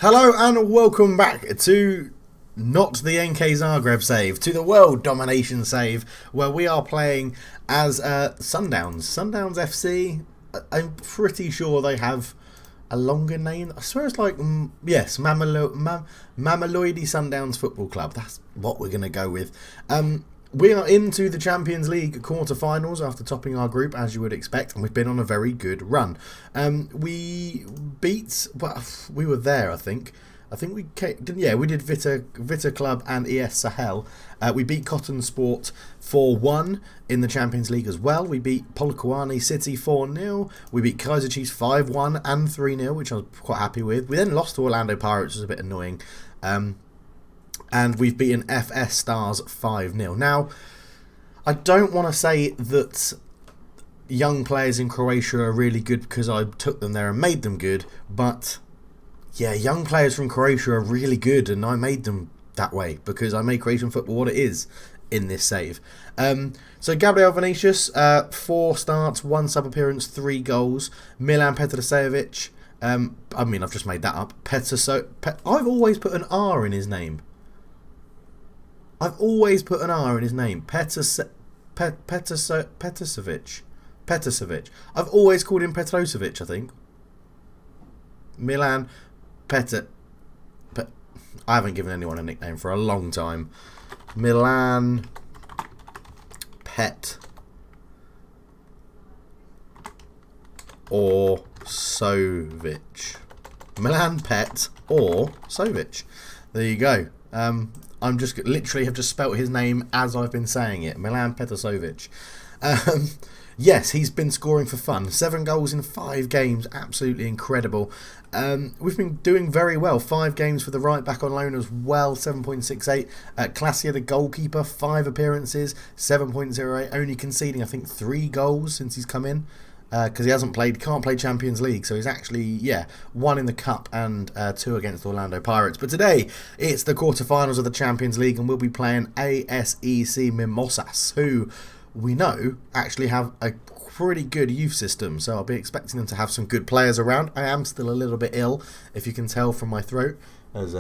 Hello and welcome back to not the NK Zagreb save, to the World Domination save, where we are playing as Sundowns. Sundowns FC, I'm pretty sure they have a longer name. I swear it's like, yes, Mameloyde Sundowns Football Club. That's what we're going to go with. We are into the Champions League quarter-finals after topping our group, as you would expect, and we've been on a very good run. We beat, well, we were there, I think. We did Vita Club and ES Sahel. We beat Cotton Sport 4-1 in the Champions League as well. We beat Polokwane City 4-0. We beat Kaiser Chiefs 5-1 and 3-0, which I was quite happy with. We then lost to Orlando Pirates, which was a bit annoying. And we've beaten FS Stars 5-0. Now, I don't want to say that young players in Croatia are really good because I took them there and made them good, but yeah, young players from Croatia are really good and I made them that way because I made Croatian football what it is in this save. So Gabriel Vinicius, 4 starts, 1 sub-appearance, 3 goals. Milan Petrosevic, I've just made that up. I've always put an R in his name. Petrosevic. I've always called him Petrosevic, I think. Milan I haven't given anyone a nickname for a long time. Milan Pet or Sovic. Milan Pet or Sovic. There you go. I'm just literally have just spelt his name as I've been saying it. Milan Petrosevic. Yes, he's been scoring for fun. 7 goals in 5 games. Absolutely incredible. We've been doing very well. 5 games for the right back on loan as well. 7.68. Klasia, the goalkeeper, 5 appearances. 7.08. Only conceding, I think, 3 goals since he's come in. Because he can't play Champions League. So he's actually, 1 in the Cup and 2 against Orlando Pirates. But today, it's the quarterfinals of the Champions League and we'll be playing ASEC Mimosas, who we know actually have a pretty good youth system. So I'll be expecting them to have some good players around. I am still a little bit ill, if you can tell from my throat, as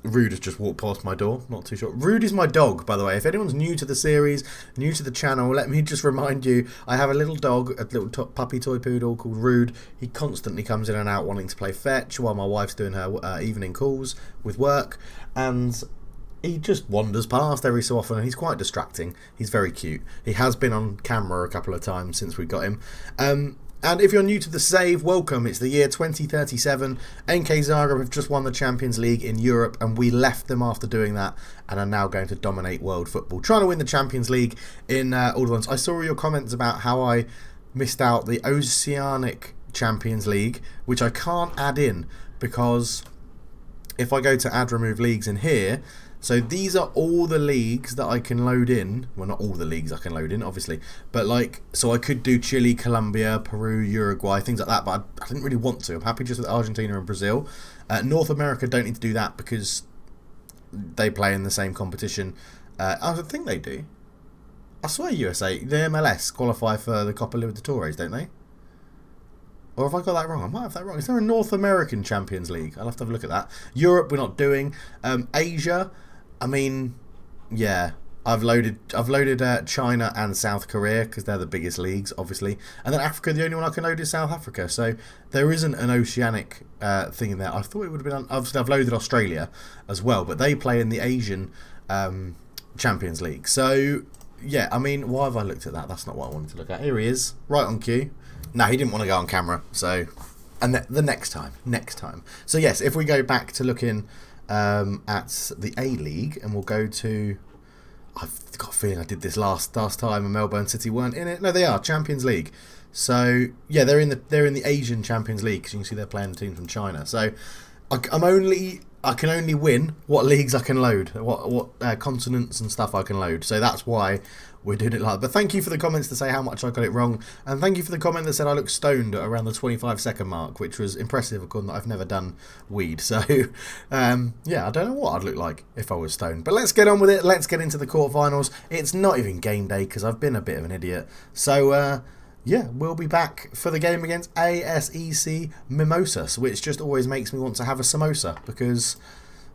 Rude has just walked past my door. Not too sure. Rude is my dog, by the way. If anyone's new to the series, new to the channel, let me just remind you, I have a little dog, a little puppy toy poodle called Rude. He constantly comes in and out wanting to play fetch while my wife's doing her evening calls with work. And he just wanders past every so often and he's quite distracting. He's very cute. He has been on camera a couple of times since we got him. And if you're new to the save, welcome. It's the year 2037. NK Zagreb have just won the Champions League in Europe and we left them after doing that and are now going to dominate world football. Trying to win the Champions League in all the ones. I saw your comments about how I missed out the Oceanic Champions League, which I can't add in because if I go to add remove leagues in here, so these are all the leagues that I can load in. Well, not all the leagues I can load in, obviously. But so I could do Chile, Colombia, Peru, Uruguay, things like that. But I didn't really want to. I'm happy just with Argentina and Brazil. North America don't need to do that because they play in the same competition. I think they do. I swear USA, the MLS qualify for the Copa Libertadores, don't they? Or have I got that wrong? I might have that wrong. Is there a North American Champions League? I'll have to have a look at that. Europe, we're not doing. Asia, I mean, yeah, I've loaded China and South Korea because they're the biggest leagues, obviously. And then Africa, the only one I can load is South Africa. So there isn't an oceanic thing in there. I thought it would have been. Obviously, I've loaded Australia as well, but they play in the Asian Champions League. So yeah, I mean, why have I looked at that? That's not what I wanted to look at. Here he is, right on cue. No, he didn't want to go on camera. So, and the next time. So yes, if we go back to looking at the A-League, and we'll go to, I've got a feeling I did this last time and Melbourne City weren't in it. No, they are Champions League. So yeah, they're in the Asian Champions League because you can see they're playing the team from China. So I can only win what leagues I can load, what continents and stuff I can load. So that's why we're doing it like that. But thank you for the comments to say how much I got it wrong. And thank you for the comment that said I look stoned at around the 25-second mark, which was impressive, according that I've never done weed. So, yeah, I don't know what I'd look like if I was stoned. But let's get on with it. Let's get into the quarterfinals. It's not even game day because I've been a bit of an idiot. So, yeah, we'll be back for the game against ASEC Mimosas, which just always makes me want to have a samosa because,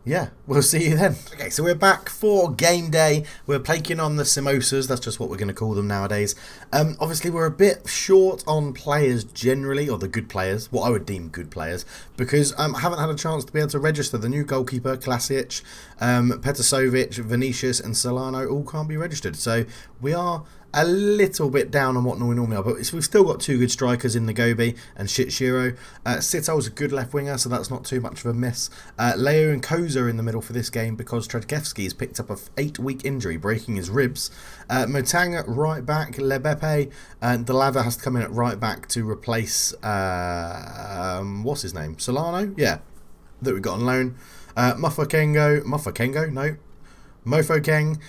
yeah, we'll see you then. Okay, so we're back for game day. We're taking on the Samosas. That's just what we're going to call them nowadays. Obviously, we're a bit short on players generally, or the good players, what I would deem good players, because I haven't had a chance to be able to register. The new goalkeeper, Klasic, Petasovic, Vinicius, and Solano all can't be registered. So we are a little bit down on what we normally are, but we've still got two good strikers in Nagobi and Shitshiro. Sito's a good left winger, so that's not too much of a miss. Leo and Koza in the middle for this game because Tredkevsky has picked up a 8-week injury, breaking his ribs. Motang at right back, Lebepe, and Delava has to come in at right back to replace what's his name? Solano? Yeah, that we got on loan. Mofokeng, no. Mofokeng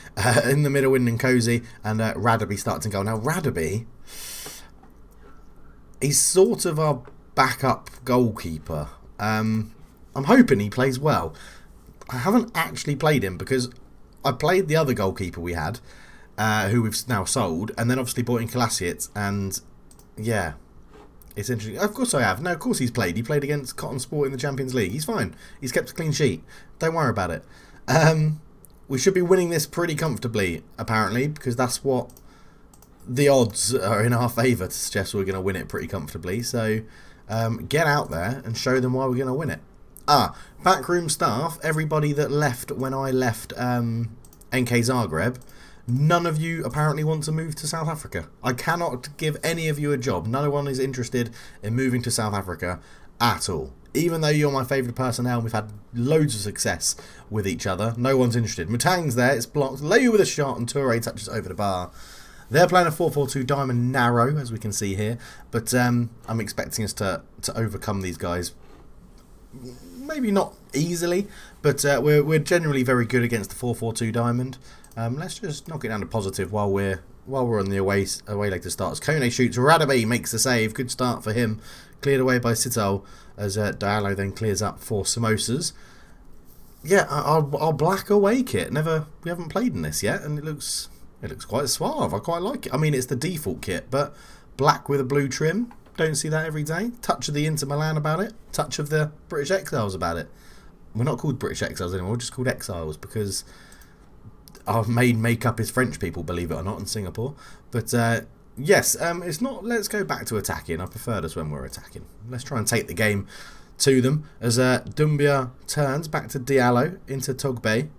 in the middle, winning Cozy, and Radaby starting goal. Now Radaby, he's sort of our backup goalkeeper. I'm hoping he plays well. I haven't actually played him because I played the other goalkeeper we had, who we've now sold, and then obviously bought in Klasic, and yeah, it's interesting. Of course I have. No, of course he's played. He played against Cotton Sport in the Champions League. He's fine. He's kept a clean sheet. Don't worry about it. We should be winning this pretty comfortably, apparently, because that's what the odds are in our favour to suggest we're going to win it pretty comfortably. So get out there and show them why we're going to win it. Backroom staff, everybody that left when I left NK Zagreb, none of you apparently want to move to South Africa. I cannot give any of you a job. No one is interested in moving to South Africa at all. Even though you're my favourite personnel and we've had loads of success with each other, no one's interested. Mutang's there, it's blocked. Leu with a shot and Toure touches over the bar. They're playing a 4-4-2 diamond narrow, as we can see here. But I'm expecting us to overcome these guys. Maybe not easily, but we're generally very good against the 4-4-2 diamond. Let's just knock it down to positive while we're on the away leg to start. As Kone shoots, Radaby makes the save. Good start for him. Cleared away by Sito as Diallo then clears up for Samosas. Yeah, our black away kit. We haven't played in this yet, and it looks quite suave. I quite like it. I mean, it's the default kit, but black with a blue trim. Don't see that every day. Touch of the Inter Milan about it. Touch of the British Exiles about it. We're not called British Exiles anymore. We're just called Exiles because our main makeup is French people, believe it or not, in Singapore. But yes, it's not. Let's go back to attacking. I prefer this when we're attacking. Let's try and take the game to them as Dumbia turns back to Diallo into Togbe.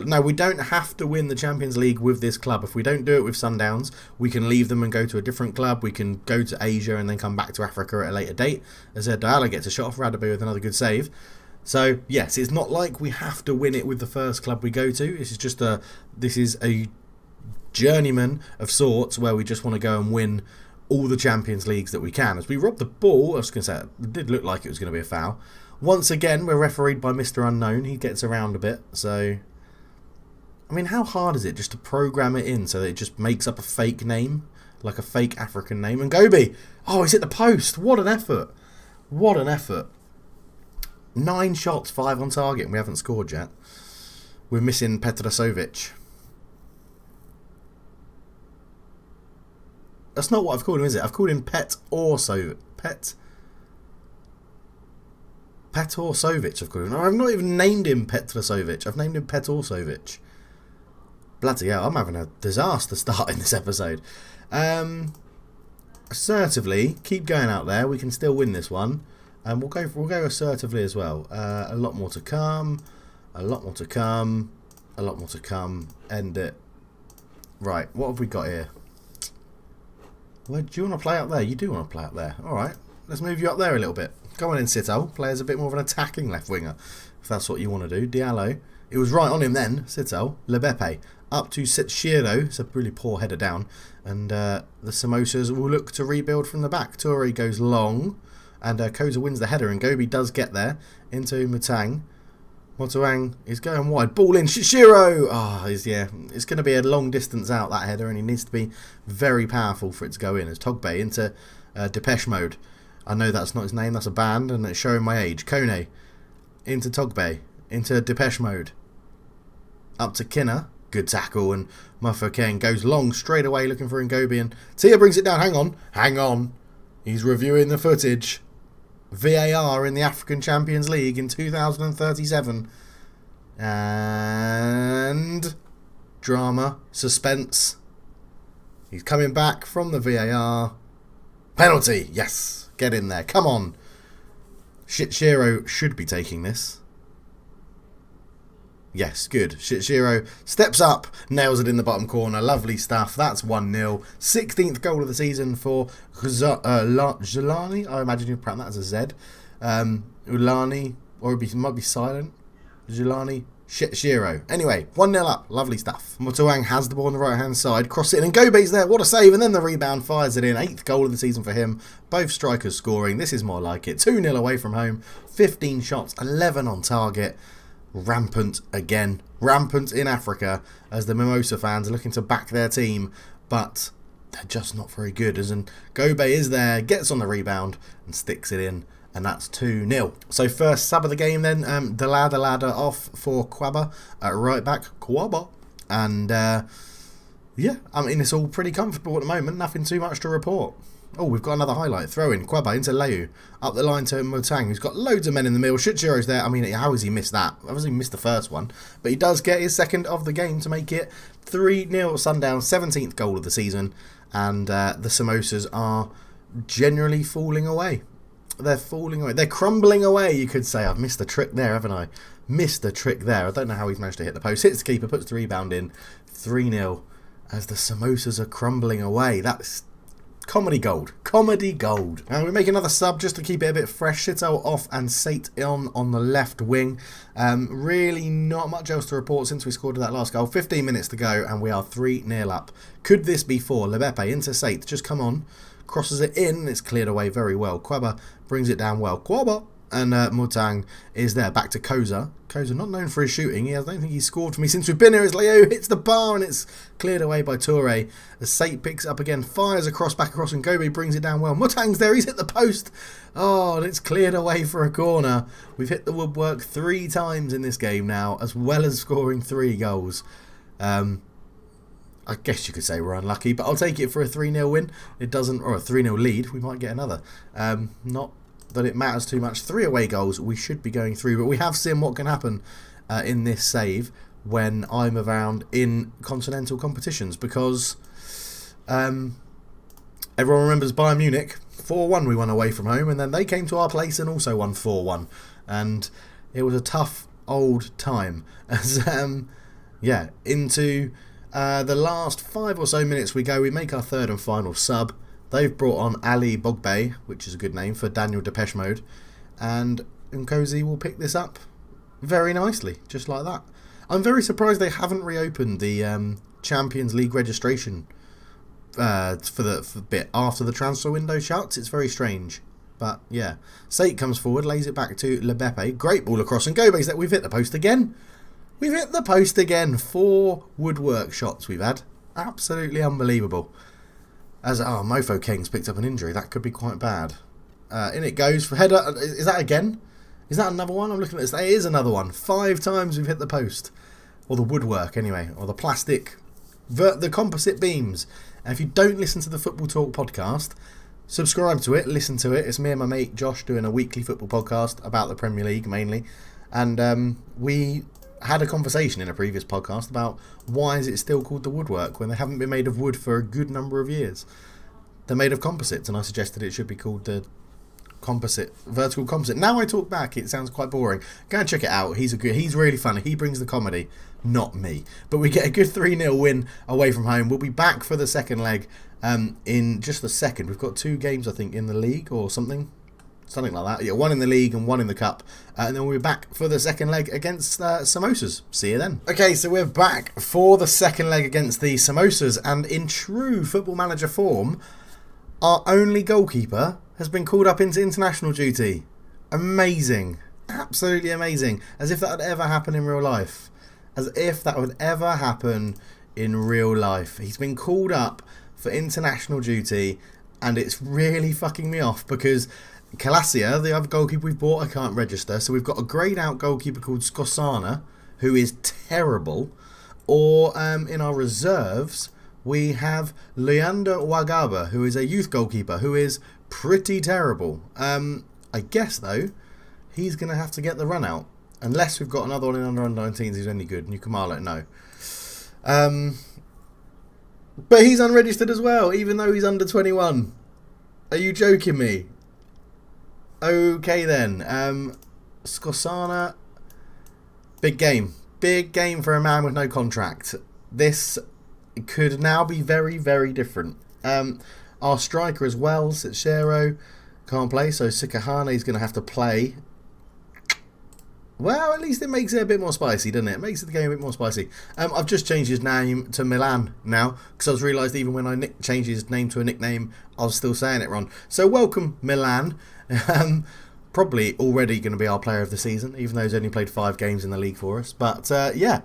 No, we don't have to win the Champions League with this club. If we don't do it with Sundowns, we can leave them and go to a different club. We can go to Asia and then come back to Africa at a later date. As Diallo gets a shot off Radaby with another good save. So yes, it's not like we have to win it with the first club we go to. This is a journeyman of sorts where we just want to go and win all the Champions Leagues that we can. As we rob the ball, I was going to say, it did look like it was going to be a foul. Once again, we're refereed by Mr. Unknown. He gets around a bit. So, I mean, how hard is it just to program it in so that it just makes up a fake name? Like a fake African name? And Gobi! Oh, he's hit the post! What an effort! What an effort. 9 shots, 5 on target, and we haven't scored yet. We're missing Petrasovic. That's not what I've called him, is it? I've called him Pet Orsovic. Pet Orsovic, I've called him. I've not even named him Petrasovic. I've named him Pet Orsovic. Bloody hell, I'm having a disaster start in this episode. Assertively, keep going out there. We can still win this one. We'll go assertively as well. A lot more to come. A lot more to come. A lot more to come. End it. Right, what have we got here? Where do you want to play up there? You do want to play up there. Alright, let's move you up there a little bit. Go on in, Sito. Play as a bit more of an attacking left winger, if that's what you want to do. Diallo. It was right on him then. Sito. Lebepe. Up to Setshiro. It's a really poor header down. And the Samosas will look to rebuild from the back. Toure goes long. And Koza wins the header. And Gobi does get there into Mutang. Motuang is going wide. Ball in. Shishiro! It's going to be a long distance out, that header. And he needs to be very powerful for it to go in. As Togbe into Depeche Mode. I know that's not his name. That's a band. And it's showing my age. Kone into Togbe. Into Depeche Mode. Up to Kinner. Good tackle, and Mofokeng goes long straight away looking for Ngobi, and Tia brings it down. Hang on. He's reviewing the footage. VAR in the African Champions League in 2037. And drama, suspense. He's coming back from the VAR. Penalty, yes. Get in there, come on. Shitshiro should be taking this. Yes, good. Shitshiro steps up, nails it in the bottom corner. Lovely stuff. That's 1-0. 16th goal of the season for Jelani. I imagine you pronounce that as a Z. Ulani, or it might be silent. Jelani. Shitshiro. Anyway, 1-0 up. Lovely stuff. Motoang has the ball on the right-hand side. Cross it in, and Ngobe's there. What a save. And then the rebound fires it in. 8th goal of the season for him. Both strikers scoring. This is more like it. 2-0 away from home. 15 shots. 11 on target. Rampant again. Rampant in Africa as the Mimosa fans are looking to back their team. But they're just not very good. As Ngobe is there. Gets on the rebound and sticks it in. And that's 2-0. So first sub of the game then, Dalada off for Quaba at right back. Quaba. And yeah, I mean, it's all pretty comfortable at the moment. Nothing too much to report. Oh, we've got another highlight. Throw in. Quaba into Leu. Up the line to Motang, who's got loads of men in the middle. Shichiro's there. I mean, how has he missed that? Obviously missed the first one. But he does get his second of the game to make it 3-0 Sundown. 17th goal of the season. And the Samosas are generally falling away. They're falling away. They're crumbling away, you could say. I've missed the trick there, haven't I? Missed the trick there. I don't know how he's managed to hit the post. Hits the keeper, puts the rebound in. 3-0 as the Samosas are crumbling away. That's comedy gold. Comedy gold. And we make another sub just to keep it a bit fresh. Sito off and Sate on the left wing. Really not much else to report since we scored that last goal. 15 minutes to go and we are 3-0 up. Could this be 4? Lebepe into Sate. Just come on. Crosses it in, it's cleared away very well. Quaba brings it down well. Quaba! And Mutang is there. Back to Koza. Koza not known for his shooting. I don't think he's scored for me since we've been here. As Leo hits the bar and it's cleared away by Toure. As Sate picks it up again, fires across, back across, and Ngobe brings it down well. Mutang's there, he's hit the post. Oh, and it's cleared away for a corner. We've hit the woodwork 3 times in this game now, as well as scoring 3 goals. I guess you could say we're unlucky, but I'll take it for a 3-0 win. It doesn't, or a 3-0 lead. We might get another. Not that it matters too much. 3 away goals, we should be going through, but we have seen what can happen in this save when I'm around in continental competitions, because everyone remembers Bayern Munich. 4-1 we won away from home, and then they came to our place and also won 4-1, and it was a tough old time. As yeah, into the last 5 or so minutes we go. We make our 3rd and final sub. They've brought on Ali Bogbe, which is a good name for Daniel Depeche Mode, and Nkosi will pick this up very nicely, just like that. I'm very surprised they haven't reopened the Champions League registration for the bit after the transfer window shuts. It's very strange. But yeah, Sate comes forward, lays it back to Lebepe. Great ball across, and Ngobe's that we've hit the post again. We've hit the post again. 4 woodwork shots we've had. Absolutely unbelievable. As Mofokeng's picked up an injury. That could be quite bad. In it goes for header. Is that again? Is that another one? I'm looking at this. It is another one. 5 times we've hit the post. Or the woodwork anyway. Or the plastic. The composite beams. And if you don't listen to the Football Talk podcast, subscribe to it. Listen to it. It's me and my mate Josh doing a weekly football podcast about the Premier League mainly. And we had a conversation in a previous podcast about why is it still called the woodwork when they haven't been made of wood for a good number of years. They're made of composites, and I suggested it should be called the vertical composite. Now I talk back, it sounds quite boring. Go and check it out. He's really funny. He brings the comedy, not me. But we get a good 3-0 win away from home. We'll be back for the second leg in just a second. We've got 2 games, I think, in the league or something like that. Yeah, 1 in the league and 1 in the cup, and then we'll be back for the second leg against Samosas. See you then. Okay, so we're back for the second leg against the Samosas, and in true Football Manager form, our only goalkeeper has been called up into international duty. Amazing. Absolutely amazing. As if that would ever happen in real life. As if that would ever happen in real life. He's been called up for international duty, and it's really fucking me off because Calasia, the other goalkeeper we've bought, I can't register. So we've got a greyed out goalkeeper called Skosana, who is terrible. Or in our reserves, we have Leander Wagaba, who is a youth goalkeeper, who is pretty terrible. I guess, though, he's going to have to get the run out. Unless we've got another one in under-19s who's any good. And you can mark it, no. But he's unregistered as well, even though he's under 21. Are you joking me? Okay, then. Skosana. Big game. Big game for a man with no contract. This could now be very, very different. Our striker as well, Sitshero, can't play, so Sikahane is going to have to play. Well, at least it makes it a bit more spicy, doesn't it? It makes the game a bit more spicy. I've just changed his name to Milan now, because I realised even when I changed his name to a nickname, I was still saying it wrong. So welcome, Milan. Probably already going to be our player of the season, even though he's only played 5 games in the league for us. But, yeah.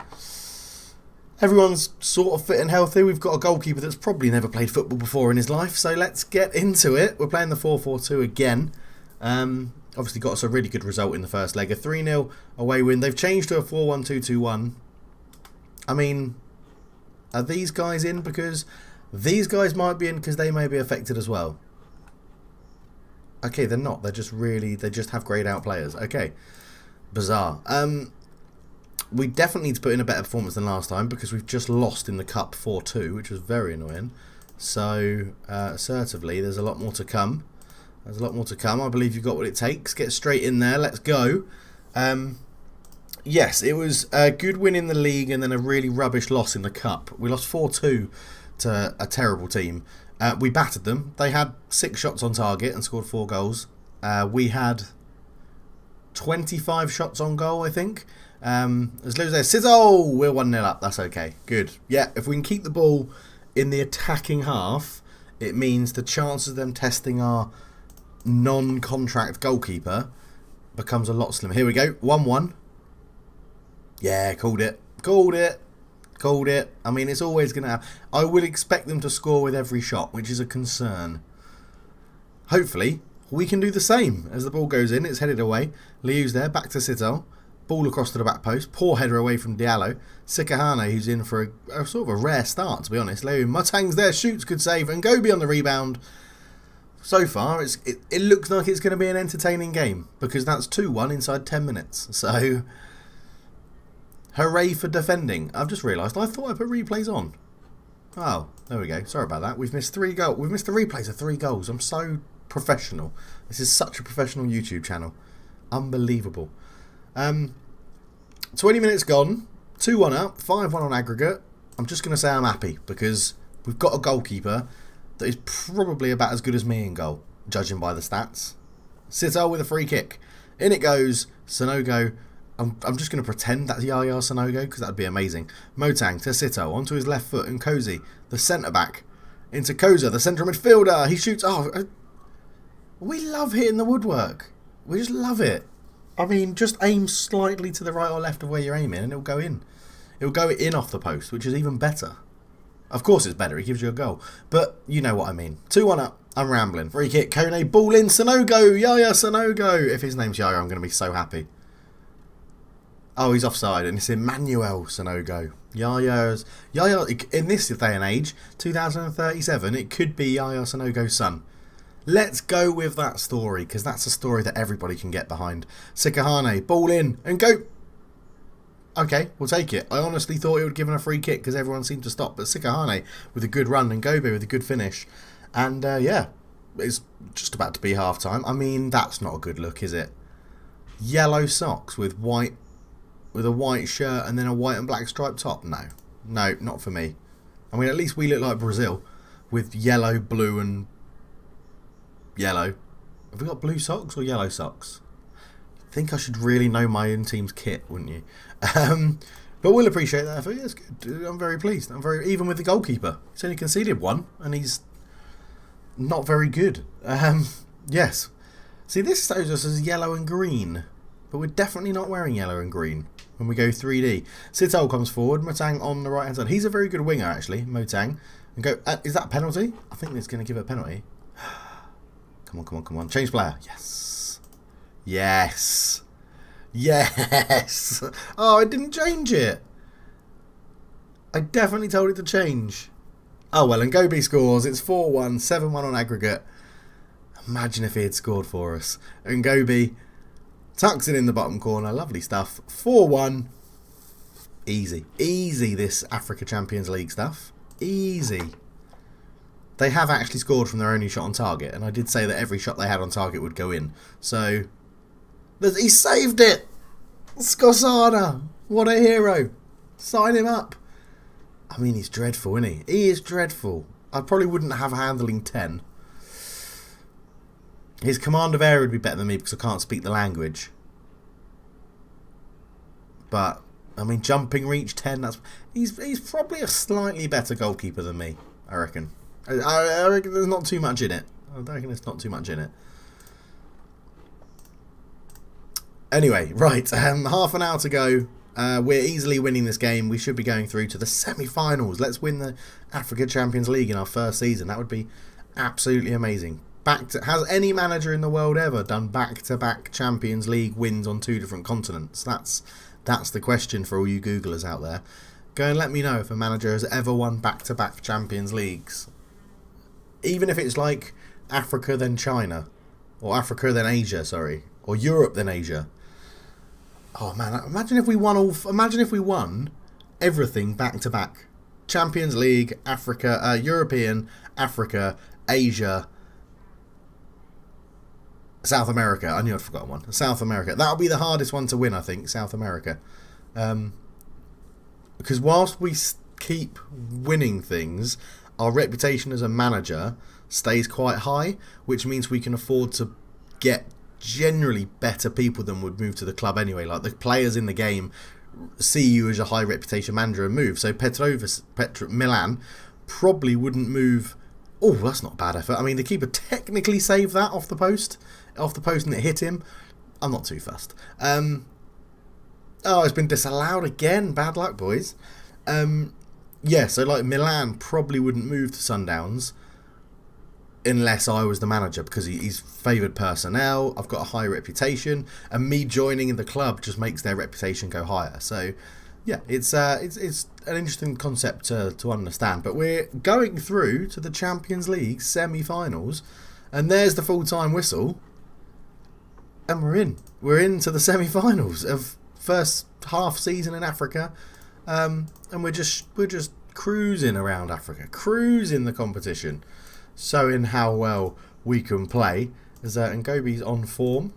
Everyone's sort of fit and healthy. We've got a goalkeeper that's probably never played football before in his life, so let's get into it. We're playing the 4-4-2 again. Obviously got us a really good result in the first leg. A 3-0 away win. They've changed to a 4-1-2-2-1. I mean, are these guys in? Because these guys might be in because they may be affected as well. Okay, they're not. They're just they just have greyed out players. Okay. Bizarre. We definitely need to put in a better performance than last time because we've just lost in the Cup 4-2, which was very annoying. So, assertively, there's a lot more to come. There's a lot more to come. I believe you've got what it takes. Get straight in there. Let's go. Yes, it was a good win in the league and then a really rubbish loss in the Cup. We lost 4-2 to a terrible team. We battered them. They had 6 shots on target and scored 4 goals. We had 25 shots on goal, I think. As Lou says, Sizzle! We're 1-0 up. That's okay. Good. Yeah, if we can keep the ball in the attacking half, it means the chances of them testing our non-contract goalkeeper becomes a lot slimmer. Here we go. 1-1. Yeah, called it. Called it. Called it. I mean, it's always going to happen. I would expect them to score with every shot, which is a concern. Hopefully, we can do the same. As the ball goes in, it's headed away. Liu's there. Back to Sito. Ball across to the back post. Poor header away from Diallo. Sikahane, who's in for a sort of a rare start, to be honest. Leu Mutang's there. Shoots. Good save. And Gobi on the rebound. So far, it looks like it's going to be an entertaining game because that's 2-1 inside 10 minutes. So, hooray for defending. I've just realised I thought I put replays on. Oh, there we go. Sorry about that. We've missed 3 goals. We've missed the replays of 3 goals. I'm so professional. This is such a professional YouTube channel. Unbelievable. 20 minutes gone. 2-1 up. 5-1 on aggregate. I'm just going to say I'm happy because we've got a goalkeeper that is probably about as good as me in goal, judging by the stats. Sito with a free kick. In it goes. Sonogo. I'm just going to pretend that's Yaya Sonogo because that would be amazing. Motang to Sito. Onto his left foot. And Cozy, the centre-back. Into Koza, the central midfielder. He shoots. Oh, we love hitting the woodwork. We just love it. I mean, just aim slightly to the right or left of where you're aiming and it'll go in. It'll go in off the post, which is even better. Of course it's better, it gives you a goal. But you know what I mean. 2-1 up, I'm rambling. Free kick, Kone, ball in, Sonogo, Yaya Sonogo. If his name's Yaya, I'm going to be so happy. Oh, he's offside, and it's Emmanuel Sonogo. Yaya, in this day and age, 2037, it could be Yaya Sonogo's son. Let's go with that story, because that's a story that everybody can get behind. Sikahane, ball in, and go. Okay, we'll take it. I honestly thought it would give him a free kick because everyone seemed to stop. But Sikahane with a good run and Gobe with a good finish. And yeah, it's just about to be half time. I mean, that's not a good look, is it? Yellow socks with a white shirt and then a white and black striped top. No, not for me. I mean, at least we look like Brazil with yellow, blue and yellow. Have we got blue socks or yellow socks? I think I should really know my own team's kit, wouldn't you? But we'll appreciate that effort. Yeah, it's good. I'm very pleased. Even with the goalkeeper. He's only conceded 1 and he's not very good. Yes. See, this shows us as yellow and green. But we're definitely not wearing yellow and green when we go 3D. Sitol comes forward. Motang on the right hand side. He's a very good winger, actually. Motang. And go. Is that a penalty? I think it's going to give a penalty. Come on. Change player. Yes. Yes. Oh, I didn't change it. I definitely told it to change. Oh well, and Gobi scores. It's 4-1, 7-1 on aggregate. Imagine if he had scored for us. And Gobi tucks it in the bottom corner. Lovely stuff. 4-1. Easy. Easy, this Africa Champions League stuff. Easy. They have actually scored from their only shot on target, and I did say that every shot they had on target would go in. So, he saved it! Skosana! What a hero! Sign him up! I mean, he's dreadful, isn't he? He is dreadful. I probably wouldn't have handling 10. His command of area would be better than me because I can't speak the language. But, I mean, jumping reach 10, he's probably a slightly better goalkeeper than me, I reckon. I reckon there's not too much in it. I reckon there's not too much in it. Anyway, right, half an hour to go. We're easily winning this game. We should be going through to the semi-finals. Let's win the Africa Champions League in our first season. That would be absolutely amazing. Has any manager in the world ever done back-to-back Champions League wins on 2 different continents? That's the question for all you Googlers out there. Go and let me know if a manager has ever won back-to-back Champions Leagues. Even if it's like Africa then China, or Africa then Asia, sorry, or Europe then Asia. Oh man, imagine if we won everything back to back. Champions League, Africa, European, Africa, Asia, South America. I knew I'd forgotten one. South America. That'll be the hardest one to win, I think, South America. Because whilst we keep winning things, our reputation as a manager stays quite high, which means we can afford to get generally better people than would move to the club anyway. Like the players in the game see you as a high reputation manager and move. So Milan probably wouldn't move. Oh, that's not a bad effort. I mean, the keeper technically saved that off the post, and it hit him. I'm not too fussed. Oh, it's been disallowed again. Bad luck, boys. Yeah, so like Milan probably wouldn't move to Sundowns unless I was the manager, because he's favoured personnel. I've got a high reputation, and me joining in the club just makes their reputation go higher. So, yeah, it's an interesting concept to understand. But we're going through to the Champions League semi-finals, and there's the full-time whistle, and we're in. We're into the semi-finals of first half season in Africa. And we're just cruising around Africa, cruising the competition, showing how well we can play. As Ngobi's on form.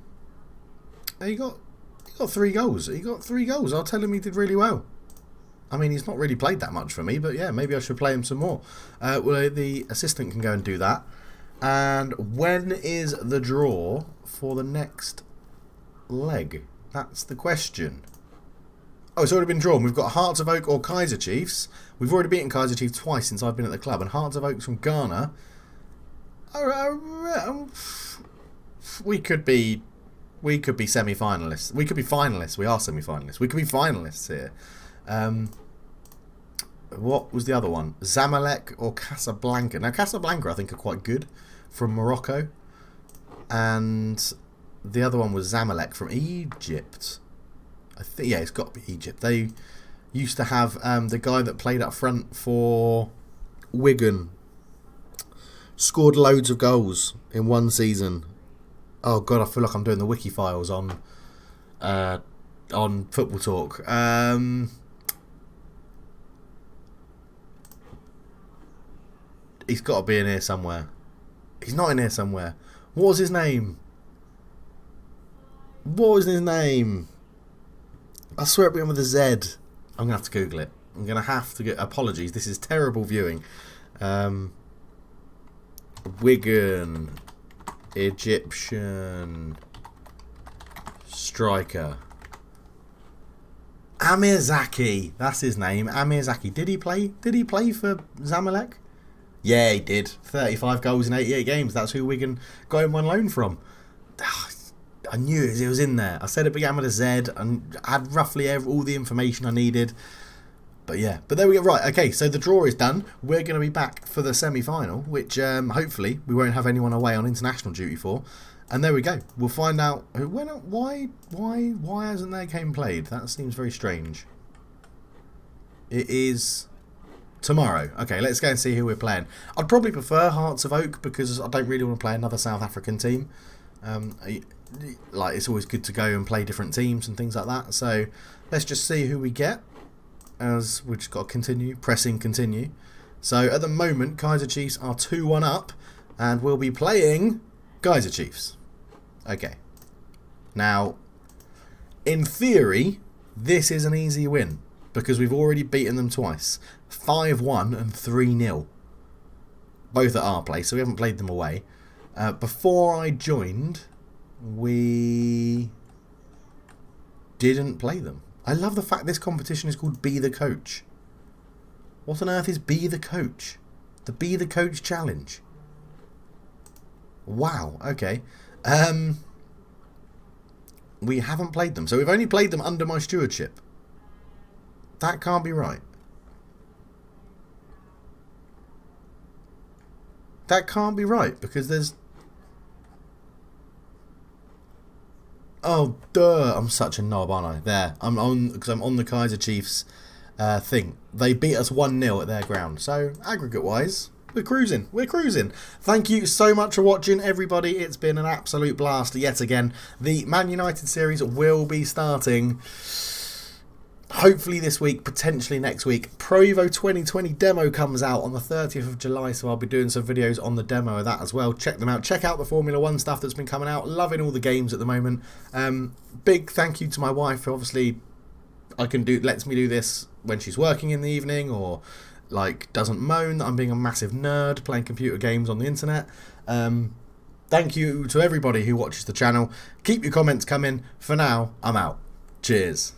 He got 3 goals. He got 3 goals. I'll tell him he did really well. I mean, he's not really played that much for me, but yeah, maybe I should play him some more. Well, the assistant can go and do that. And when is the draw for the next leg? That's the question. Oh, it's already been drawn. We've got Hearts of Oak or Kaiser Chiefs. We've already beaten Kaiser Chiefs twice since I've been at the club. And Hearts of Oak's from Ghana. We could be semi-finalists. We could be finalists. We are semi-finalists. We could be finalists here. What was the other one? Zamalek or Casablanca? Now, Casablanca, I think, are quite good, from Morocco. And the other one was Zamalek from Egypt. I think, yeah, it's got to be Egypt. They used to have the guy that played up front for Wigan. Scored loads of goals in one season. Oh god, I feel like I'm doing the wiki files on Football Talk. He's got to be in here somewhere. He's not in here somewhere. What was his name? What was his name? I swear it began with a Z. I'm going to have to Google it. I'm going to have to get... Apologies, this is terrible viewing. Wigan Egyptian striker. Amir Zaki. That's his name. Amir Zaki. Did he play for Zamalek? Yeah, he did. 35 goals in 88 games. That's who Wigan got him on loan from. I knew it was in there. I said it began with a Z and had roughly all the information I needed. But yeah, but there we go. Right, okay, so the draw is done. We're going to be back for the semi-final, which hopefully we won't have anyone away on international duty for. And there we go. We'll find out why hasn't their game played? That seems very strange. It is Tomorrow. Okay, let's go and see who we're playing. I'd probably prefer Hearts of Oak because I don't really want to play another South African team. Like, it's always good to go and play different teams and things like that. So let's just see who we get, as we've just got to continue, pressing continue. So at the moment, Kaiser Chiefs are 2-1 up, and we'll be playing Kaiser Chiefs. Okay. Now, in theory, this is an easy win, because we've already beaten them twice. 5-1 and 3-0. Both at our place, so we haven't played them away. Before I joined, we didn't play them. I love the fact this competition is called Be the Coach. What on earth is Be the Coach? The Be the Coach Challenge. Wow, okay. We haven't played them, so we've only played them under my stewardship. That can't be right. That can't be right, because there's... Oh, duh. I'm such a knob, aren't I? There. I'm on, because I'm on the Kaiser Chiefs thing. They beat us 1-0 at their ground. So, aggregate-wise, we're cruising. We're cruising. Thank you so much for watching, everybody. It's been an absolute blast yet again. The Man United series will be starting... hopefully this week, potentially next week. Pro Evo 2020 demo comes out on the 30th of July, so I'll be doing some videos on the demo of that as well. Check them out. Check out the Formula 1 stuff that's been coming out. Loving all the games at the moment. Big thank you to my wife, who obviously lets me do this when she's working in the evening, or like doesn't moan that I'm being a massive nerd playing computer games on the internet. Thank you to everybody who watches the channel. Keep your comments coming. For now, I'm out. Cheers.